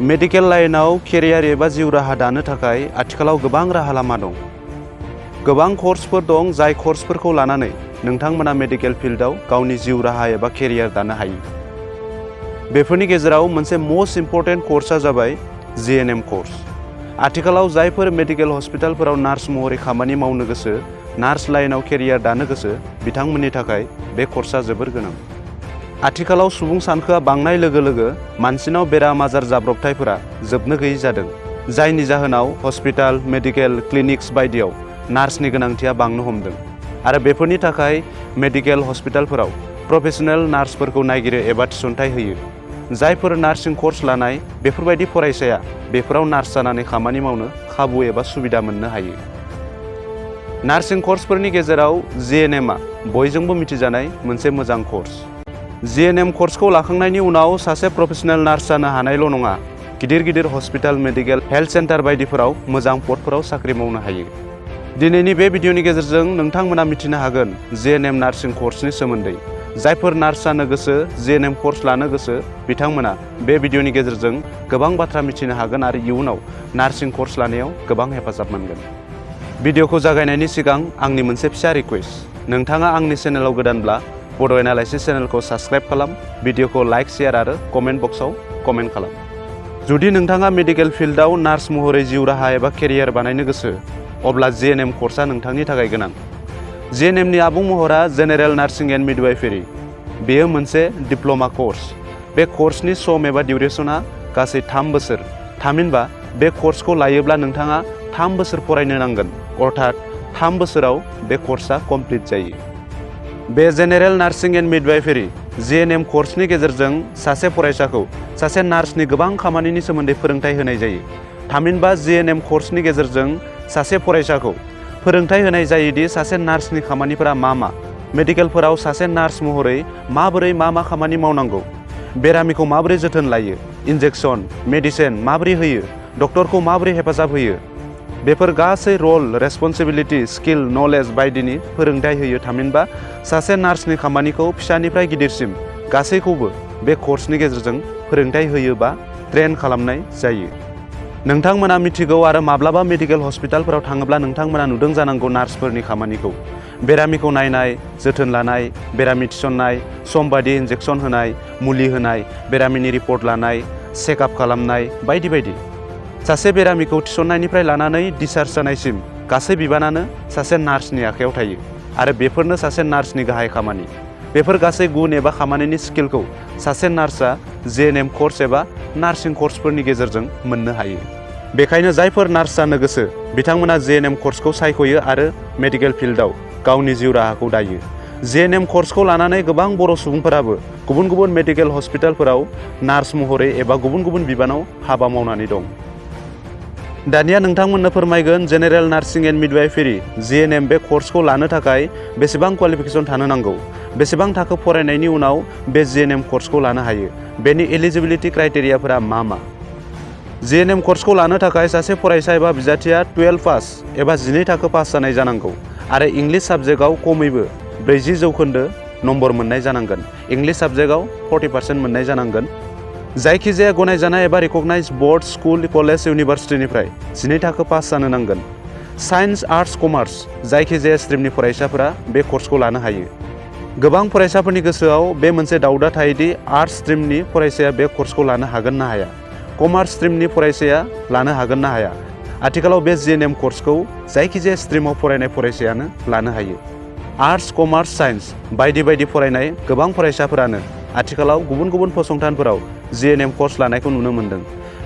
Medical लाइनाव career एबा जिउ राहा दानो थाखाय आथिखालाव गोबां राहा लामा दं। गोबां कर्सफोर दं जाय कर्सफोरखौ लानानै नोंथांमोना मेडिकेल फिल्डआव गावनि जिउ राहा एबा केरियार दानो हायो। बेफोरनि गेजेराव मोनसे मोस्ट इम्परटेन्ट कर्सआ जाबाय जिएनएम कर्स। आथिखालाव जायफोर मेडिकेल हस्पिटालफोराव नार्स महरै खामानि मावनो गोसो, नार्स लाइनाव केरियार दानो गोसो, बिथांमोननि थाखाय बे कर्सआ जोबोर गोनां। आथिखालाव सुबुं सानखोआ बांनाय लोगो लोगो मानसिनाव बेराम आजार जाब्रबथायफोरा जोबनो गैयै जादों, जायनि जाहोनाव हस्पिटाल, मेडिकेल क्लिनिक्स बायदियाव नार्सनि गोनांथिया बांनो हमदों आरो बेफोरनि थाखाय मेडिकेल हस्पिटालफोराव प्रफेशनेल नार्सफोरखौ नागिरो एबा थिसनथाइ होयो। जायफोर नार्सिं कर्स लानाय बेफोरबायदि फरायसाया बेफोराव नार्स जानानै खामानि मावनो खाबु एबा सुबिदा मोननो हायो। नार्सिं कर्सफोरनि गेजेराव जिएनएमआ बयजोंबो मिथिजानाय मोनसे मोजां कर्स। जिएनएम कर्सखौ लाखांनायनि उनाव सासे प्रफेशनेल नार्स जानो हानायल' नङा, गिदिर गिदिर हस्पिटाल, मेडिकेल, हेल्थ सेन्टार बायदिफोराव मोजां पदफोराव साख्रि मावनो हायो। दिनैनि बे भिडिअनि गेजेरजों नोंथांमोना मिथिनो हागोन जिएनएम नार्सिं कर्सनि सोमोन्दै। जायफोर नार्स जानो गोसो, जिएनएम कर्स लानो गोसो, बिथांमोना बे भिडिअनि गेजेरजों गोबां बाथ्रा मिथिनो हागोन आरो इयुनाव नार्सिं कर्स लानायाव गोबां हेफाजाब मोनगोन। भिडिअखौ जागायनायनि सिगां आंनि मोनसे फिसा रिक्वेस्ट, नोंथाङा आंनि चेनेलाव गोदानब्ला बड' एनालाइसिस चेनेलखौ साबस्क्राइब खालाम, भिडिअखौ लाइक, शेयार आरो कमेन्ट बक्सआव कमेन्ट खालाम। जुदि नोंथाङा मेडिकेल फिल्डआव नार्स महरै जिउ राहा एबा केरियार बानायनो गोसो, अब्ला जिएनएम कर्सआ नोंथांनि थाखाय गोनां। जिएनएमनि आबुं महरा जेनेरेल नार्सिं एन्ड मिडवाइफारि। बेयो मोनसे डिप्ल'मा कर्स। बे कर्सनि सम एबा डिउरेसना गासै 3 बोसोर। थामहिनबा बे कर्सखौ लायोब्ला नोंथाङा 3 बोसोर फरायनो नांगोन, अर्थात 3 बोसोराव बे कर्सआ कमप्लिट जायो। बे जेनेरेल नार्सिं एन्ड मिडवाइफारि जिएनएम कर्सनि गेजेरजों सासे फरायसाखौ सासे नार्सनि गोबां खामानिनि सोमोन्दै फोरोंथाय होनाय जायो। थामहिनबा जिएनएम कर्सनि गेजेरजों सासे फरायसाखौ फोरोंथाय होनाय जायोदि सासे नार्सनि खामानिफोरा मा मा, मेडिकेलफोराव सासे नार्स महरै माबोरै मा खामानि मावनांगौ, बेरामिखौ माबोरै जोथोन लायो, इन्जेक्सन, मेडिसिन माबोरै होयो, डक्टरखौ माबोरै हेफाजाब होयो, बेफोर गासै रल, रेसपन्सिबिलिटि, स्किल, नलेज बायदिनि फोरोंथाय होयो। थामहिनबा सासे नार्सनि खामानिखौ फिसानिफ्राय गिदिरसिम गासैखौबो बे कर्सनि गेजेरजों फोरोंथाय होयो बा ट्रेन खालामनाय जायो। नोंथांमोना मिथिगौ आरो माब्लाबा मेडिकेल हस्पिटालफोराव थाङोब्ला नोंथांमोना नुदों जानांगौ नार्सफोरनि खामानिखौ। बेरामिखौ नायनाय, जोथोन लानाय, बेरामि थिसननाय, सम बायदि इन्जेक्सन होनाय, मुलि होनाय, बेरामिनि रिपर्ट लानाय, चेकआप खालामनाय बायदि बायदि। सासे बेरामिखौ थिसननायनिफ्राय लानानै डिस्चार्ज जानायसिम गासै बिबानानो सासे नार्सनि आखायाव थायो आरो बेफोरनो सासे नार्सनि गाहाय खामानि। बेफोर गासै गुन एबा खामानिनि स्किलखौ सासे नार्सआ जिएनएम कर्स एबा नार्सिं कर्सफोरनि गेजेरजों मोननो हायो। बेखायनो जायफोर नार्स जानो गोसो बिथांमोना जिएनएम कर्सखौ सायख'यो आरो मेडिकेल फिल्डआव गावनि जिउ राहाखौ दायो। जिएनएम कर्सखौ लानानै गोबां बर' सुबुंफोराबो गुबुन गुबुन मेडिकेल हस्पिटालफोराव नार्स महरै एबा गुबुन गुबुन बिबानाव हाबा मावनानै दं। दानिया नोंथांमोननो फोरमायगोन जेनेरेल नार्सिं एन्ड मिडवाइफारि जिएनएम बे कर्सखौ लानो थाखाय बेसेबां क्वालिफिकेसन थानो नांगौ, बेसेबां थाखो फरायनायनि उनाव बे जिएनएम कर्सखौ लानो हायो, बेनि एलिजिबिलिटि क्राइटेरियाफोरा मा मा। जिएनएम कर्सखौ लानो थाखाय सासे फरायसा एबा बिजाथिया 12 पास एबा 12 थाखो पास जानाय जानांगौ आरो इंलिस साबजेक्टआव खमैबो 40% नम्बर मोननाय जानांगोन। इंलिस साबजेक्टआव 40% मोननाय जानांगोन। जायखिजाया गनायजानाय एबा रिकगनाइज बर्ड, स्कुल, कलेज, इउनिभार्सिटिनिफ्राय 12 थाखो पास जानो नांगोन। साइन्स, आर्ट्स, कमार्स जायखिजाया स्ट्रिमनि फरायसाफोरा बे कर्सखौ लानो हायो। गोबां फरायसाफोरनि गोसोआव बे मोनसे दाउदा थायोदि आर्ट्स स्ट्रिमनि फरायसाया बे कर्सखौ लानो हागोन ना हाया, कमार्स स्ट्रिमनि फरायसाया लानो हागोन ना हाया। आथिखालाव बे जिएनएम कर्सखौ जायखिजाया स्ट्रिमाव फरायनाय फरायसायानो लानो हायो। आर्ट्स, कमार्स, साइन्स बायदि बायदि फरायनाय गोबां फरायसाफोरानो आथिखालाव गुबुन गुबुन फसंथानफोराव जिएनएम कर्स लानायखौ नुनो मोन्दों।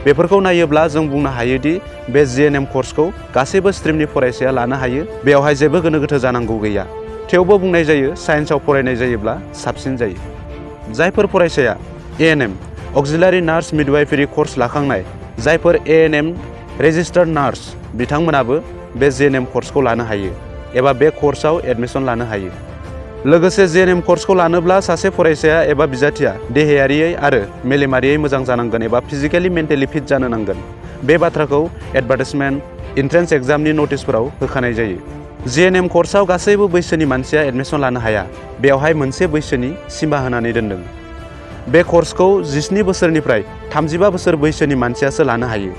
बेफोरखौ नायोब्ला जों बुंनो हायोदि बे जिएनएम कर्सखौ गासैबो स्ट्रिमनि फरायसाया लानो हायो, बेवहाय जेबो गोनो गोथो जानांगौ गैया। थेवबो बुंनाय जायो साइन्सआव फरायनाय जायोब्ला साबसिन जायो। जायफोर फरायसाया एएनएम अक्सिलारि नार्स मिडवाइफारि कर्स लाखांनाय, जायफोर एएनएम रेजिस्टार्ड नार्स, बिथांमोनाबो बे जिएनएम कर्सखौ लानो हायो एबा बे कर्सआव एडमिसन लानो हायो। लोगोसे जिएनएम कर्सखौ लानोब्ला सासे फरायसाया एबा बिजाथिया देहायारियै आरो मेलेमारियै मोजां जानांगोन एबा फिजिकेलि मेन्टेलि फिट जानो नांगोन। बे बाथ्राखौ एडभार्टाइजमेन्ट, इन्ट्रेन्स एग्जामनि नटिसफोराव होखानाय जायो। जिएनएम कर्सआव गासैबो बैसोनि मानसिया एडमिसन लानो हाया, बेवहाय मोनसे बैसोनि सिमा होनानै दोनदों। बे कर्सखौ 17 बोसोरनिफ्राय 35 बोसोर बैसोनि मानसियासो लानो हायो।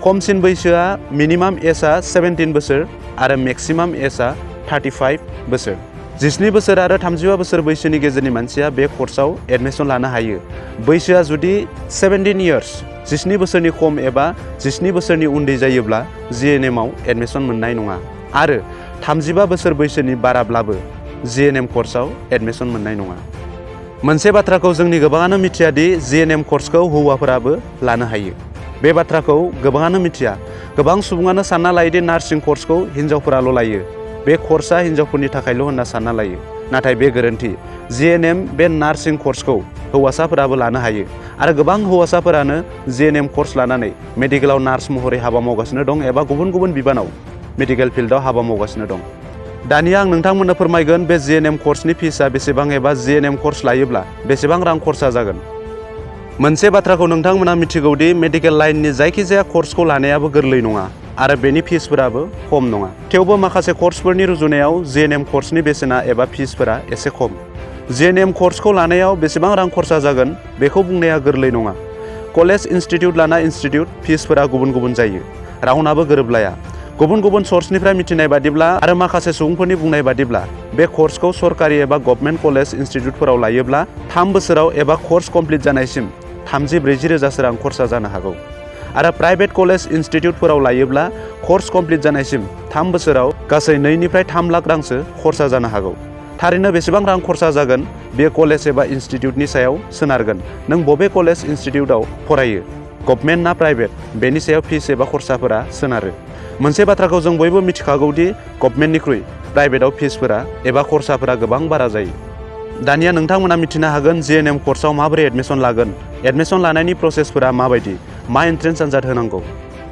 खमसिन बैसोआ मिनिमाम एजआ 17 बोसोर आरो मेक्सिमाम एजआ 35 बोसोर। 17 बोसोर आरो 35 बोसोर बैसोनि गेजेरनि मानसिया बे कर्सआव एडमिसन लानो हायो। बैसोआ जुदि 17 इयार्स 17 बोसोरनि खम एबा 17 बोसोरनि उन्दै जायोब्ला GNM आव एडमिसन मोननाय नङा आरो 35 बोसोर बैसोनि बाराब्लाबो GNM कर्सआव एडमिसन मोननाय नङा। मोनसे बाथ्राखौ जोंनि गोबाङानो मिथिया दि GNM कर्सखौ हौवाफोराबो लानो हायो। बे बाथ्राखौ गोबाङानो मिथिया। गोबां सुबुङानो सानना लायोदि नार्सिं कर्सखौ हिन्जावफोराल' लायो। बे कर्सआ हिन्जावफोरनि थाखायल' होनना सानना लायो। नाथाय बे गोरोन्थि। GNM बे नार्सिं कर्सखौ हौवासाफोराबो लानो हायो आरो गोबां हौवासाफोरानो GNM कर्स लानानै मेडिकेलाव नार्स महरै हाबा मावगासिनो दं एबा गुबुन गुबुन बिबानाव मेडिकेल फिल्डआव हाबा मावगासिनो दं। दानिया आं नोंथांमोननो फोरमायगोन बे GNM कर्सनि फिसआ बेसेबां एबा GNM कर्स लायोब्ला बेसेबां रां खरसा जागोन। मोनसे बाथ्राखौ नोंथांमोना मिथिगौदि मेडिकेल लाइननि जायखिजाया कर्सखौ लानायाबो गोरलै नङा आरो बेनि फिसफोराबो खम नङा। थेवबो माखासे कर्सफोरनि रुजुनायाव GNM कर्सनि बेसेना एबा फिसफोरा एसे खम। GNM कर्सखौ लानायाव बेसेबां रां खरसा जागोन बेखौ बुंनाया गोरलै नङा। कलेज इनस्टिट्यूट लाना इनस्टिट्यूट फिसफोरा गुबुन गुबुन जायो। रावनाबो गोरोबलाया। गुबुन गुबुन सर्सनिफ्राय मिथिनाय बादिब्ला आरो माखासे सुबुंफोरनि बुंनाय बादिब्ला बे कर्सखौ सरकारि एबा गभर्नमेन्ट कलेज इनस्टिट्यूटफोराव लायोब्ला 3 बोसोराव एबा कर्स कमप्लिट जानायसिम 30-40 रोजासो रां खरसा जानो हागौ आरो प्राइभेट कलेज इनस्टिट्यूटफोराव लायोब्ला कर्स कमप्लिट जानायसिम 3 बोसोराव गासै 2 निफ्राय 3 लाख रांसो खरसा जानो हागौ। थारैनो बेसेबां रां खरसा जागोन बे कलेज एबा इनस्टिट्यूटनि सायाव सोनारगोन। नों बबे कलेज इनस्टिट्यूटआव फरायो, गभर्नमेन्ट ना प्राइभेट, बेनि सायाव फिस एबा खरसाफोरा सोनारो। मोनसे बाथ्राखौ जों बयबो मिथिखागौदि गभर्नमेन्टनिख्रुइ प्राइभेटआव फिसफोरा एबा खरसाफोरा गोबां बारा जायो। दानिया नोंथांमोना मिथिनो हागोन GNM कर्सआव माबोरै एडमिसन लागोन, एडमिसन लानायनि प्रसेसफोरा माबायदि, मा एन्ट्रेन्स आनजाद होनांगौ।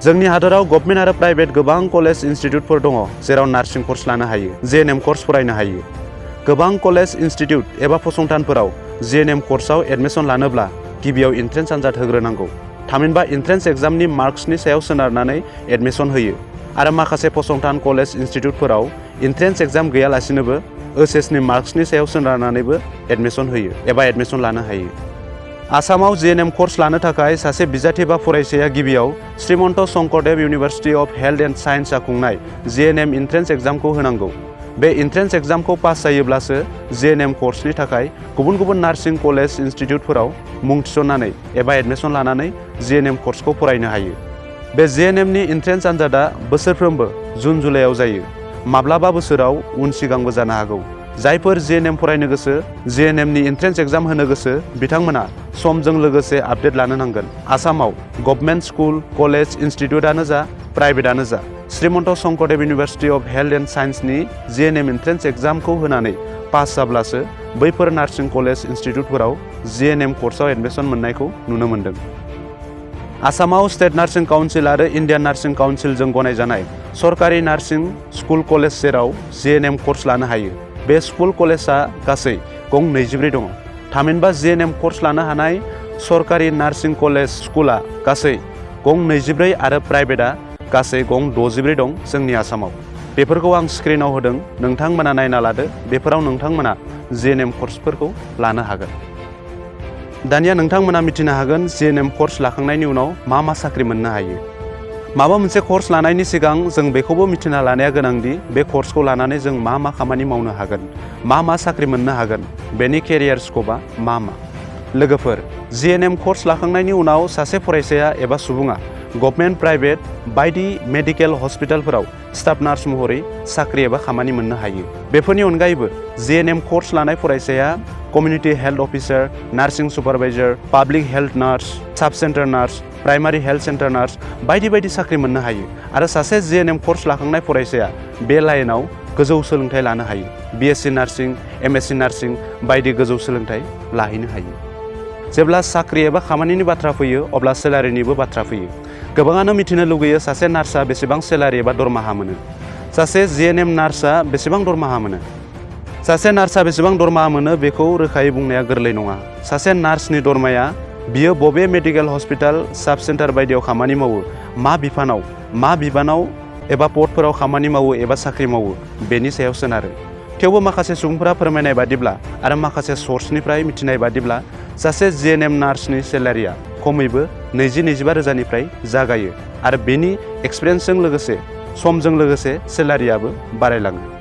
जोंनि हादराव गभर्नमेन्ट आरो प्राइभेट गोबां कलेज इनस्टिट्यूटफोर दङ जेराव नार्सिं कर्स लानो हायो, GNM कर्स फरायनो हायो। गोबां कलेज इनस्टिट्यूट एबा फसंथानफोराव GNM कर्सआव एडमिसन लानोब्ला गिबियाव एन्ट्रेन्स आनजाद होग्रोनांगौ। थामहिनबा एन्ट्रेन्स एग्जामनि मार्क्सनि सायाव सोनारनानै एडमिसन होयो आरो माखासे फसंथान कलेज इनस्टिट्यूटफोराव एन्ट्रेन्स एग्जाम गैयालासिनोबो OHSनि मार्क्सनि सायाव सोनारनानैबो एडमिसन होयो एबा एडमिसन लानो हायो। आसामाव GNM कर्स लानो थाखाय सासे बिजाथि बा फरायसाया गिबियाव Srimanta Sankardev university of health and साइन्सआ खुंनाय GNM एन्ट्रेन्स एग्जामखौ होनांगौ। बे एन्ट्रेन्स एग्जामखौ पास जायोब्लासो GNM कर्सनि थाखाय गुबुन गुबुन नार्सिं कलेज इनस्टिट्यूटफोराव मुं थिसननानै एबा एडमिसन लानानै GNM कर्सखौ फरायनो हायो। बे GNMनि एन्ट्रेन्स आनजादा बोसोरफ्रोमबो जुन जुलाइआव जायो। माब्लाबा बोसोराव उन सिगांबो जानो हागौ। जायफोर GNM फरायनो गोसो, GNMनि एन्ट्रेन्स एग्जाम होनो गोसो बिथांमोना समजों लोगोसे आपडेट लानो नांगोन। आसामाव गभर्नमेन्ट स्कुल, कलेज, इनस्टिट्यूटआनो जा प्राइभेटआनो जा Srimanta Sankardev university of health and साइन्सनि GNM एन्ट्रेन्स एग्जामखौ होनानै पास जाब्लासो बैफोर नार्सिं कलेज इनस्टिट्यूटफोराव GNM कर्सआव एडमिसन मोननायखौ नुनो मोन्दों। आसामाव स्टेट नार्सिं काउन्सिल आरो इन्डियान नार्सिं काउन्सिलजों गनायजानाय सरकारि नार्सिं स्कुल कलेज जेराव GNM कर्स लानो हायो। बे स्कुल कलेजआ गासै गं 24 दङ। थामहिनबा GNM कर्स लानो हानाय सरकारि नार्सिं कलेज स्कुला गासै गं 24 आरो प्राइभेटआ गासै गं 64 दं जोंनि आसामाव। बेफोरखौ आं स्क्रिनाव होदों, नोंथांमोना नायना लादो। बेफोराव नोंथांमोना GNM कर्सफोरखौ लानो हागोन। दानिया नोंथांमोना मिथिनो हागोन GNM कर्स लाखांनायनि उनाव मा मा साख्रि मोननो हायो। माबा मोनसे कर्स लानायनि सिगां जों बेखौबो मिथिना लानाया गोनांदि बे कर्सखौ लानानै जों मा मा खामानि मावनो हागोन, मा साख्रि मोननो हागोन, बेनि केरियार स्कपआ मा। लोगोफोर, GNM कर्स लाखांनायनि उनाव सासे फरायसाया एबा सुबुङा गभर्नमेन्ट प्राइभेट बायदि मेडिकेल हस्पिटालफोराव स्टाफ नार्स महरै साख्रि एबा खामानि मोननो हायो। बेफोरनि अनगायैबो GNM कर्स लानाय फरायसाया community health officer, nursing supervisor, public health nurse, sub centre nurse, primary health centre nurse बायदि बायदि साख्रि मोननो हायो आरो सासे GNM कर्स लाखांनाय फरायसाया बे लाइनाव गोजौ सोलोंथाइ लानो हायो। BSc नार्सिं, MSc नार्सिं बायदि गोजौ सोलोंथाइ लाहैनो हायो। जेब्ला साख्रि एबा खामानिनि बाथ्रा फैयो अब्ला सेलारिनिबो बाथ्रा फैयो। गोबाङानो मिथिनो लुगैयो सासे नार्सआ बेसेबां सेलारि एबा दरमाहा मोनो, सासे GNM नार्सआ बेसेबां दरमाहा मोनो। सासे नार्सआ बेसेबां दरमाहा मोनो बेखौ रोखायै बुंनाया गोरलै नङा। सासे नार्सनि दरमाया बियो बबे मेडिकेल हस्पिटाल, साब सेन्टार बायदियाव खामानि मावो, मा बिबानाव एबा पदफोराव खामानि मावो एबा साख्रि मावो बेनि सायाव सोनारो। थेवबो माखासे सुबुंफोरा फोरमायनाय बादिब्ला आरो माखासे सर्सनिफ्राय मिथिनाय बादिब्ला सासे जिएनएम नार्सनि सेलारिया खमैबो 20-25 रोजानिफ्राय जागायो आरो बेनि एक्सपिरियेन्सजों लोगोसे समजों लोगोसे सेलारियाबो बारायलाङो।